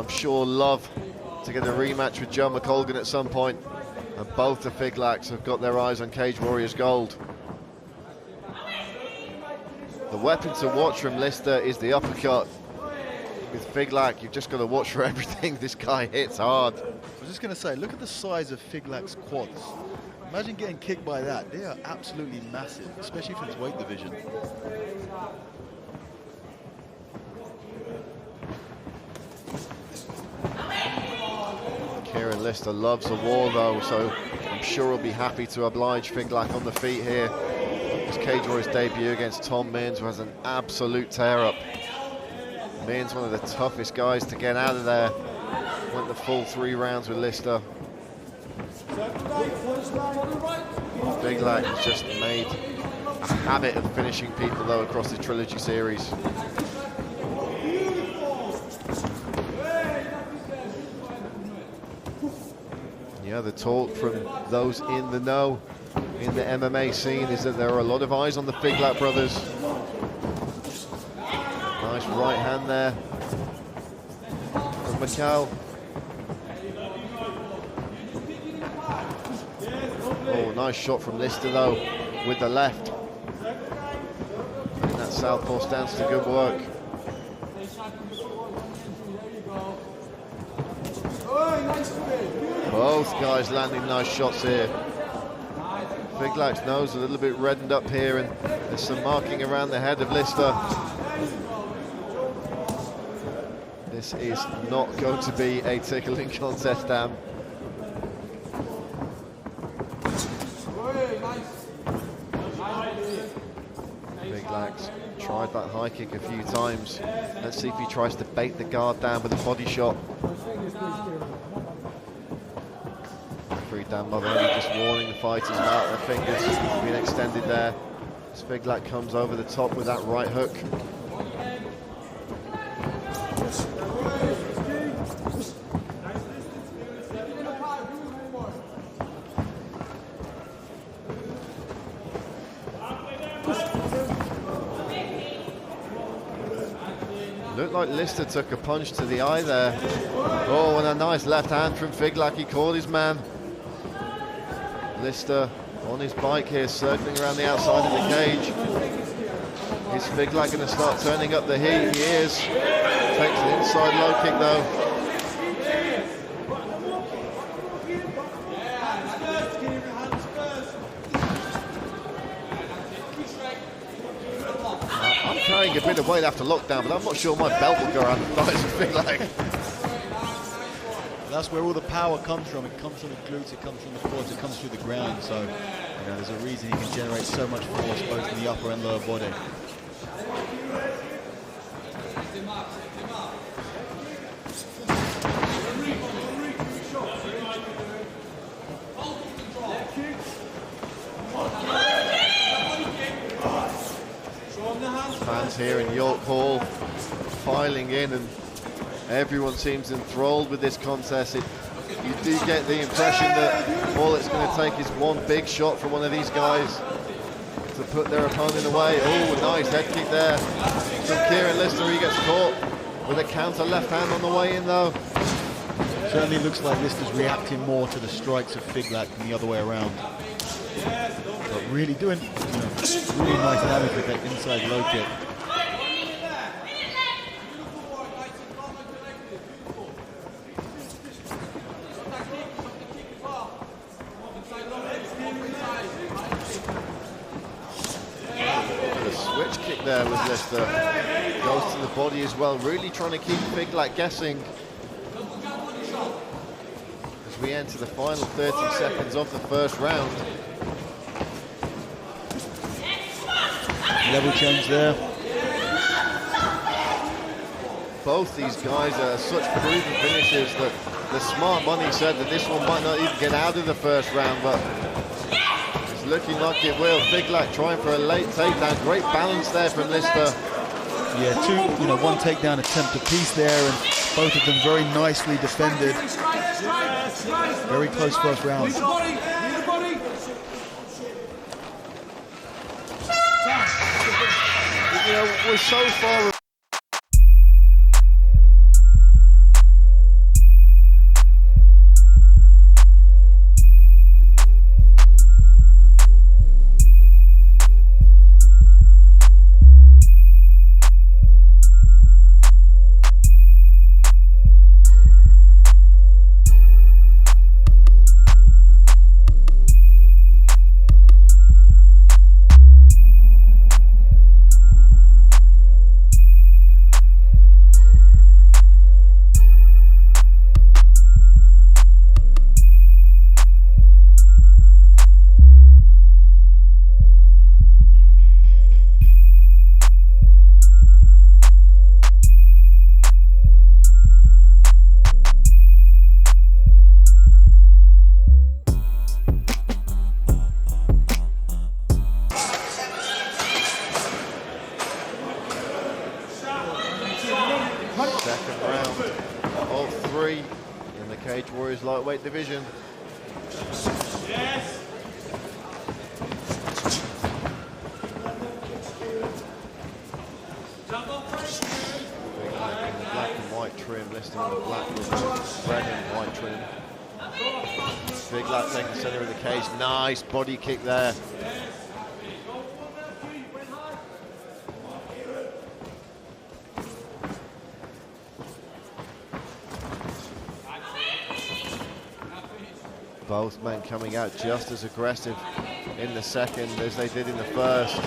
I'm sure, love to get a rematch with Joe McColgan at some point, and both the Figlaks have got their eyes on Cage Warriors Gold. The weapon to watch from Lister is the uppercut. With Figlak, you've just got to watch for everything. This guy hits hard. I was just going to say, look at the size of Figlak's quads. Imagine getting kicked by that. They are absolutely massive, especially for his weight division. Kieran Lister loves the wall though, so I'm sure he'll be happy to oblige Figlak on the feet here. His Cage Warriors debut against Tom Mearns, who has an absolute tear-up. Mearns, one of the toughest guys to get out of there. Went the full 3 rounds with Lister. Figlak has just made a habit of finishing people though across the Trilogy series. Yeah, the talk from those in the know in the MMA scene is that there are a lot of eyes on the Figlak brothers. Nice right hand there from Michal. Oh, nice shot from Lister though, with the left. And that southpaw stance to good work. Both guys landing nice shots here. Figlak's nose a little bit reddened up here, and there's some marking around the head of Lister. This is not going to be a tickling contest, Dan. Figlak's tried that high kick a few times. Let's see if he tries to bait the guard down with a body shot. Dan Mulvaney just warning the fighters about their fingers being extended there. As Figlak comes over the top with that right hook. Looked like Lister took a punch to the eye there. Oh, and a nice left hand from Figlak. He caught his man. Lister on his bike here, circling around the outside of the cage. Is Figlak going to start turning up the heat? He is. Takes an inside low kick though. I'm carrying a bit of weight after lockdown, but I'm not sure my belt will go around the thighs of Figlak. That's where all the power comes from. It comes from the glutes, it comes from the quads, it comes through the ground. So, there's a reason he can generate so much force both in the upper and lower body. Fans here in York Hall filing in, and everyone seems enthralled with this contest. You do get the impression that all it's going to take is one big shot from one of these guys to put their opponent away. Oh, nice head kick there from Kieran Lister. He gets caught with a counter left hand on the way in though. Certainly looks like Lister's reacting more to the strikes of Figlak than the other way around. But really doing really nice damage with that inside low kick. There with Lister, goes to the body as well, really trying to keep Figlak guessing as we enter the final 30 seconds of the first round. Level change there. Both these guys are such proven finishers that the smart money said that this one might not even get out of the first round, but looking like it will. Figlak trying for a late takedown. Great balance there from Lister. Yeah, one takedown attempt apiece there, and both of them very nicely defended. Very close first round. We're so far of 3 in the Cage Warriors lightweight division. Yes. Black and white trim, Lister on the black with red and white trim. Figlak taking the center of the cage. Nice body kick there. Both men coming out just as aggressive in the second as they did in the first.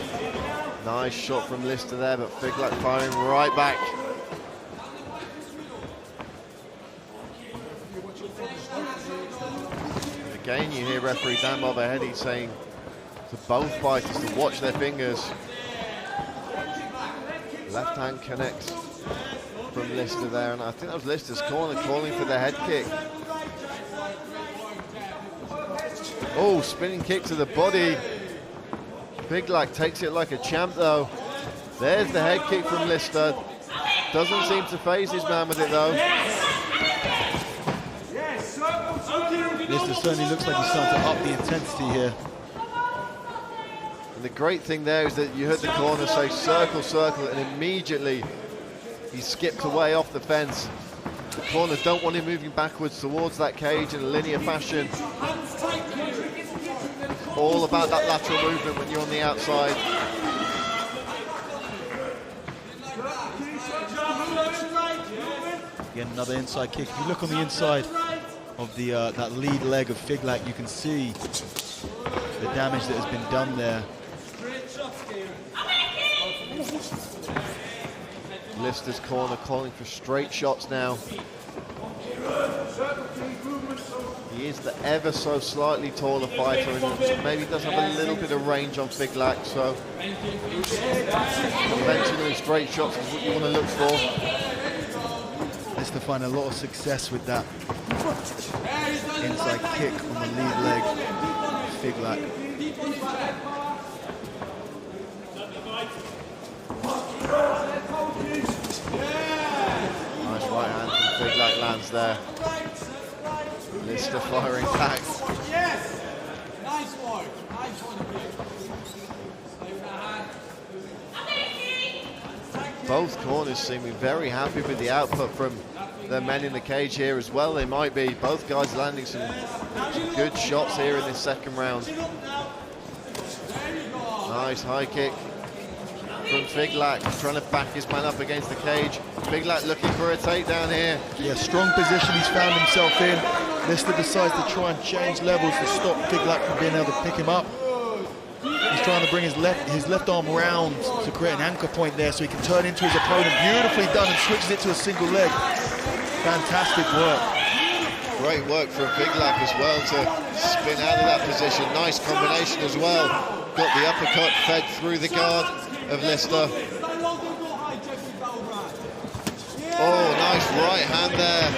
Nice shot from Lister there, but Figlak firing right back. And again, you hear referee Dan Barberheady saying to both fighters to watch their fingers. Left hand connects from Lister there, and I think that was Lister's corner calling for the head kick. Oh, spinning kick to the body. Figlak takes it like a champ though. There's the head kick from Lister. Doesn't seem to phase his man with it though. Lister certainly looks like he's starting to up the intensity here. And the great thing there is that you heard the corner say circle, circle, and immediately he skipped away off the fence. The corner don't want him moving backwards towards that cage in a linear fashion. All about that lateral movement when you're on the outside. Again, another inside kick. If you look on the inside of the that lead leg of Figlak, you can see the damage that has been done there. Lister's corner calling for straight shots now. He is the ever so slightly taller fighter and maybe does have a little bit of range on Figlak, so conventionally straight shots is what you want to look for. Lister find a lot of success with that inside kick on the lead leg of Figlak. Nice right hand from Figlak lands there. Lister firing back. Yes. Nice one. Nice one. Both corners seeming very happy with the output from the men in the cage here as well. They might be. Both guys landing some good shots here in this second round. Nice high kick from Figlak, trying to back his man up against the cage. Figlak looking for a takedown here. Yeah, strong position he's found himself in. Lister decides to try and change levels to stop Figlak from being able to pick him up. He's trying to bring his left arm round to create an anchor point there so he can turn into his opponent. Beautifully done, and switches it to a single leg. Fantastic work. Great work from Figlak as well to spin out of that position. Nice combination as well. Got the uppercut fed through the guard of Lister. Oh, nice right hand there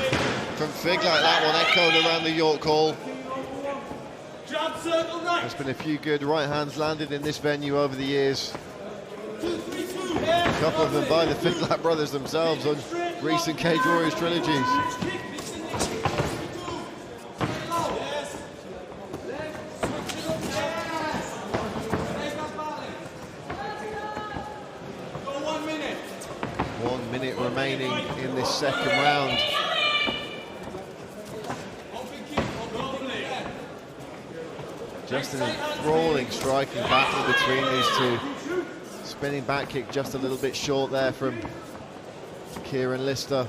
from Figlak. That one echoed around the York Hall. There's been a few good right hands landed in this venue over the years. A couple of them by the Figlak brothers themselves on recent Cage Warriors trilogies. Remaining in this second round. Just an enthralling striking battle between these two. Spinning back kick just a little bit short there from Kieran Lister.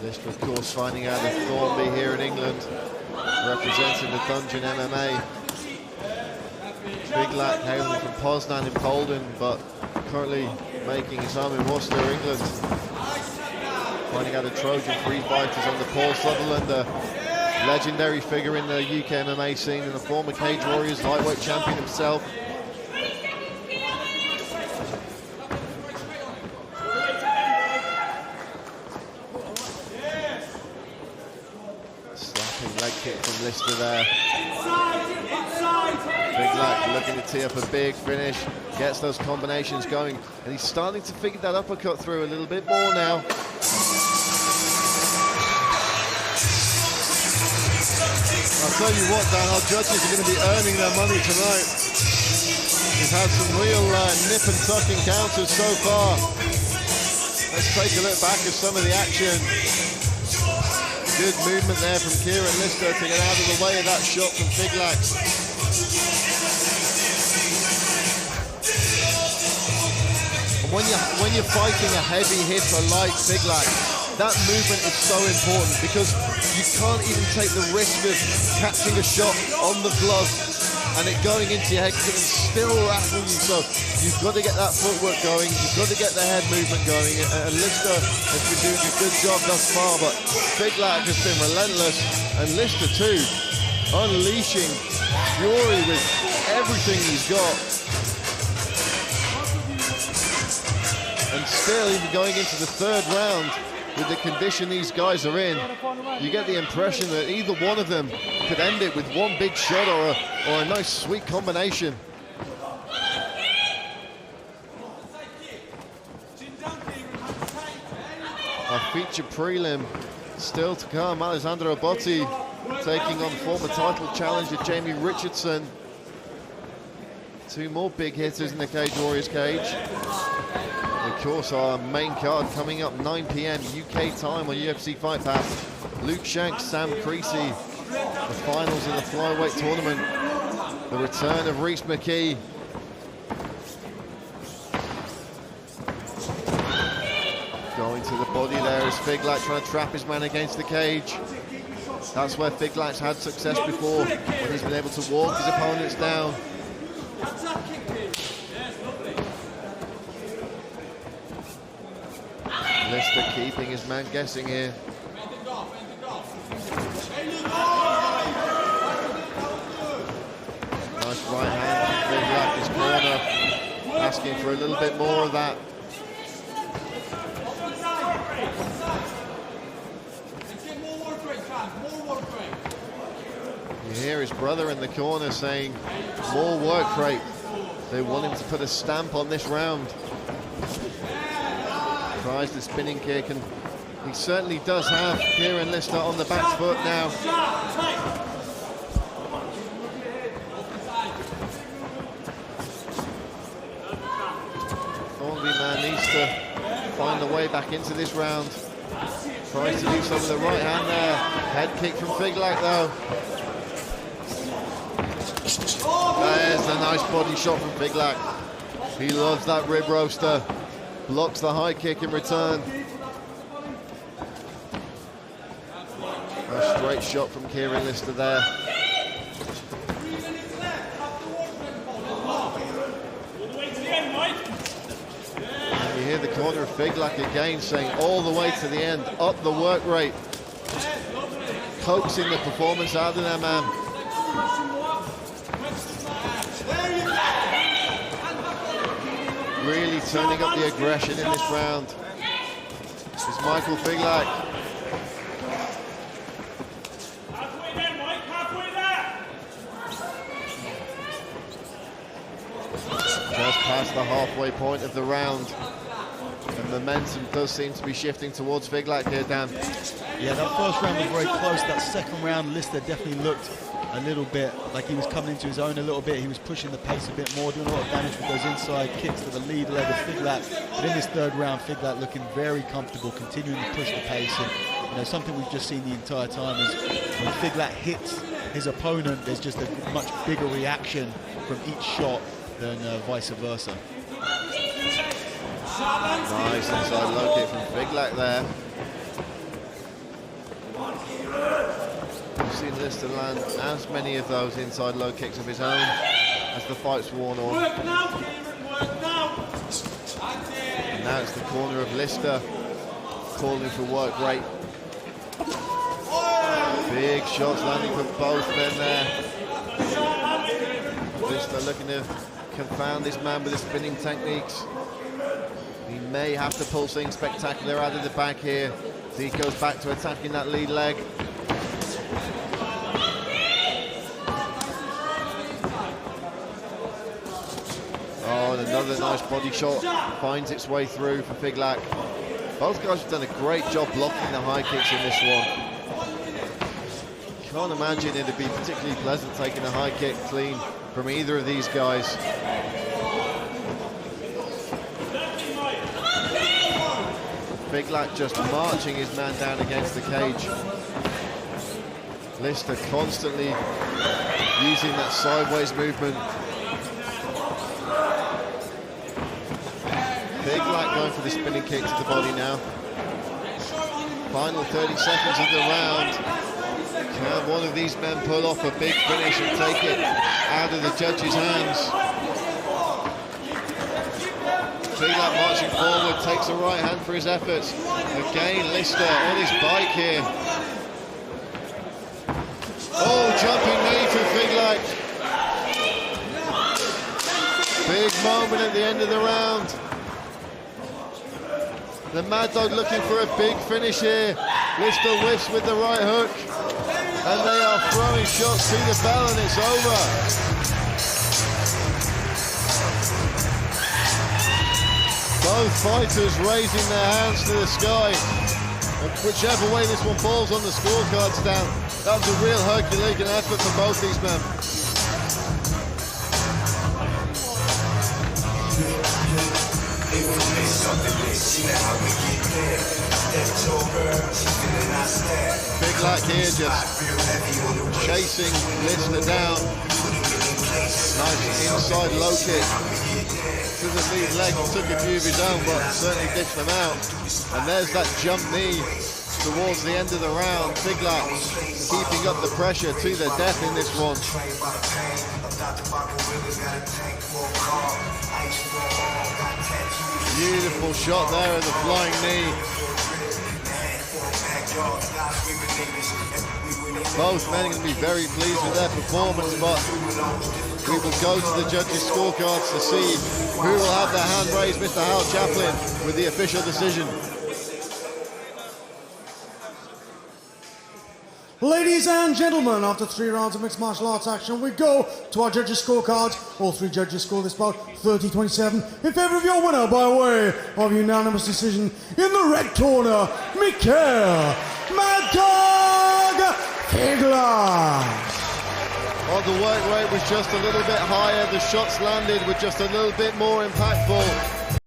Lister, of course, finding out of Thornby here in England, representing the Dungeon MMA. Figlak hailing from Poznan in Poland, but currently making his home in Worcester, England. Finding out a Trojan free fighters under Paul Sutherland, a legendary figure in the UK MMA scene and a former Cage Warriors lightweight champion himself. Slapping leg kick from Lister there. Figlak looking to tee up a big finish, gets those combinations going, and he's starting to figure that uppercut through a little bit more now. I'll tell you what, Dan, our judges are going to be earning their money tonight. We've had some real nip and tuck encounters so far. Let's take a look back at some of the action. Good movement there from Kieran Lister to get out of the way of that shot from Figlak. And when you're fighting a heavy hitter like Figlak, that movement is so important because you can't even take the risk of catching a shot on the glove and it going into your head because it can still rattle you. So you've got to get that footwork going, you've got to get the head movement going, and Lister has been doing a good job thus far, but Figlak has been relentless, and Lister too, unleashing fury with everything he's got. And still, even going into the third round, with the condition these guys are in, you get the impression that either one of them could end it with one big shot or a nice sweet combination. Our feature prelim still to come. Alessandro Botti taking on former title challenger Jamie Richardson. Two more big hitters in the Cage Warriors cage. Of course, our main card coming up 9 p.m. UK time on UFC Fight Pass. Luke Shanks, Sam Creasy, the finals of the flyweight tournament. The return of Reese McKee. Going to the body there is Figlak trying to trap his man against the cage. That's where Figlak's had success before, when he's been able to walk his opponents down. Lister keeping his man guessing here. Nice right hand from Figlak, his corner, asking for a little bit more of that. You hear his brother in the corner saying, more work rate. They want him to put a stamp on this round. Tries the spinning kick, and he certainly does have Kieran Lister on the back foot now. Thornby man needs to find the way back into this round. Tries to do some of the right hand there. Head kick from Figlak though. There's a nice body shot from Figlak. He loves that rib roaster. Blocks the high kick in return. A straight shot from Kieran Lister there. And you hear the corner of Figlak again saying all the way to the end, up the work rate. Coaxing the performance out of their man. Really turning up the aggression in this round is Michal Figlak. Just past the halfway point of the round. The momentum does seem to be shifting towards Figlak here, Dan. Yeah, that first round was very close. That second round, Lister definitely looked a little bit like he was coming into his own a little bit. He was pushing the pace a bit more, doing a lot of damage with those inside kicks to the lead leg of Figlak. But in this third round, Figlak looking very comfortable, continuing to push the pace. And something we've just seen the entire time is when Figlak hits his opponent, there's just a much bigger reaction from each shot than vice versa. Nice inside low kick from Figlak there. We've seen Lister land as many of those inside low kicks of his own as the fight's worn on. And now it's the corner of Lister calling for work rate. Big shots landing from both men there. Lister looking to confound this man with his spinning techniques. He may have to pull something spectacular out of the back here. So he goes back to attacking that lead leg. Oh, and another nice body shot finds its way through for Figlak. Both guys have done a great job blocking the high kicks in this one. Can't imagine it'd be particularly pleasant taking a high kick clean from either of these guys. Figlak just marching his man down against the cage. Lister constantly using that sideways movement. Figlak going for the spinning kick to the body now. Final 30 seconds of the round. Can one of these men pull off a big finish and take it out of the judges' hands? Figlak marching forward, takes the right hand for his efforts. Again, Lister on his bike here. Oh, jumping knee for Figlak. Big moment at the end of the round. The Mad Dog looking for a big finish here. Lister whiffs with the right hook. And they are throwing shots to the bell and it's over. Both fighters raising their hands to the sky. And whichever way this one falls on the scorecard stand, that was a real Herculean effort for both these men. Figlak here just chasing Lister down. Nice inside low kick to the lead leg. Took a few of his own, but certainly dished them out. And there's that jump knee towards the end of the round. Figlak keeping up the pressure to the death in this one. Beautiful shot there at the flying knee. Both men are going to be very pleased with their performance, but we will go to the judges' scorecards to see who will have their hand raised. Mr. Hal Chaplin with the official decision. Ladies and gentlemen, after 3 rounds of mixed martial arts action, we go to our judges' scorecards. All 3 judges score this bout 30-27 in favor of your winner by way of unanimous decision in the red corner, Michal Mad Dog Figlak. Well, the work rate was just a little bit higher. The shots landed were just a little bit more impactful.